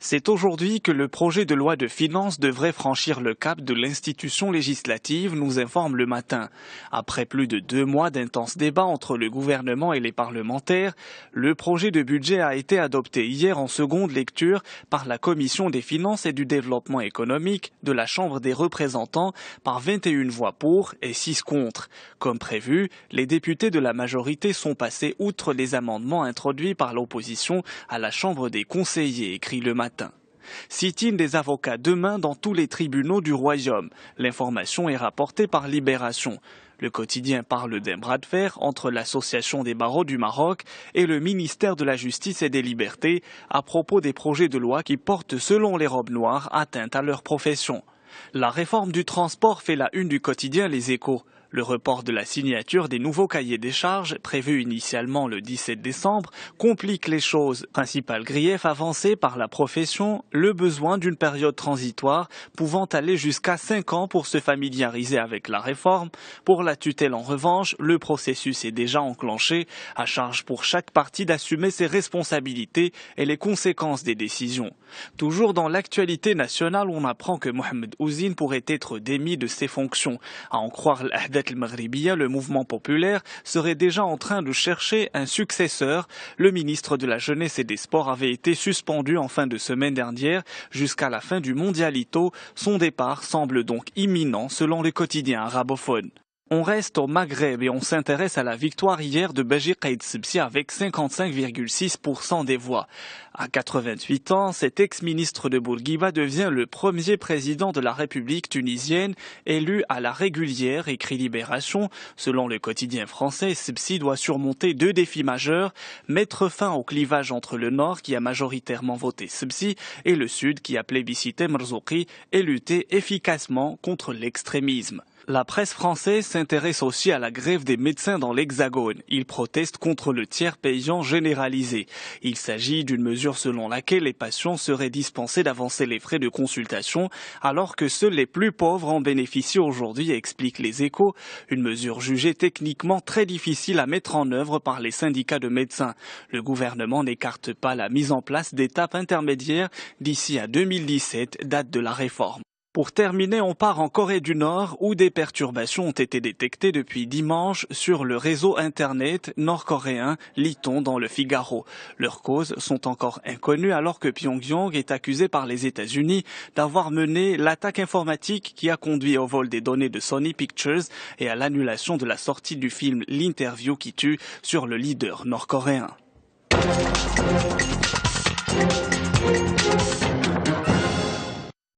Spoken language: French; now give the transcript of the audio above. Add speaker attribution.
Speaker 1: C'est aujourd'hui que le projet de loi de finances devrait franchir le cap de l'institution législative, nous informe Le Matin. Après plus de 2 mois d'intenses débats entre le gouvernement et les parlementaires, le projet de budget a été adopté hier en seconde lecture par la Commission des finances et du développement économique de la Chambre des représentants par 21 voix pour et 6 contre. Comme prévu, les députés de la majorité sont passés outre les amendements introduits par l'opposition à la Chambre des conseillers, écrit Le Matin. Sit-in des avocats demain dans tous les tribunaux du Royaume. L'information est rapportée par Libération. Le quotidien parle d'un bras de fer entre l'Association des barreaux du Maroc et le ministère de la Justice et des Libertés à propos des projets de loi qui portent, selon les robes noires, atteinte à leur profession. La réforme du transport fait la une du quotidien Les Échos. Le report de la signature des nouveaux cahiers des charges, prévu initialement le 17 décembre, complique les choses. Principal grief avancé par la profession, le besoin d'une période transitoire pouvant aller jusqu'à 5 ans pour se familiariser avec la réforme. Pour la tutelle, en revanche, le processus est déjà enclenché, à charge pour chaque partie d'assumer ses responsabilités et les conséquences des décisions. Toujours dans l'actualité nationale, on apprend que Mohamed Ouzine pourrait être démis de ses fonctions. À en croire l'Ahdat al-Maghribiya, le mouvement populaire serait déjà en train de chercher un successeur. Le ministre de la Jeunesse et des Sports avait été suspendu en fin de semaine dernière jusqu'à la fin du Mondialito. Son départ semble donc imminent selon les quotidiens arabophones. On reste au Maghreb et on s'intéresse à la victoire hier de Beji Caïd Sebsi avec 55,6% des voix. À 88 ans, cet ex-ministre de Bourguiba devient le premier président de la République tunisienne élu à la régulière, écrit Libération. Selon le quotidien français, Sebsi doit surmonter 2 défis majeurs, mettre fin au clivage entre le Nord qui a majoritairement voté Sebsi et le Sud qui a plébiscité Merzouki et lutter efficacement contre l'extrémisme. La presse française s'intéresse aussi à la grève des médecins dans l'Hexagone. Ils protestent contre le tiers payant généralisé. Il s'agit d'une mesure selon laquelle les patients seraient dispensés d'avancer les frais de consultation alors que seuls les plus pauvres en bénéficient aujourd'hui, expliquent Les Échos. Une mesure jugée techniquement très difficile à mettre en œuvre par les syndicats de médecins. Le gouvernement n'écarte pas la mise en place d'étapes intermédiaires d'ici à 2017, date de la réforme. Pour terminer, on part en Corée du Nord où des perturbations ont été détectées depuis dimanche sur le réseau Internet nord-coréen, lit-on dans le Figaro. Leurs causes sont encore inconnues alors que Pyongyang est accusé par les États-Unis d'avoir mené l'attaque informatique qui a conduit au vol des données de Sony Pictures et à l'annulation de la sortie du film L'interview qui tue sur le leader nord-coréen.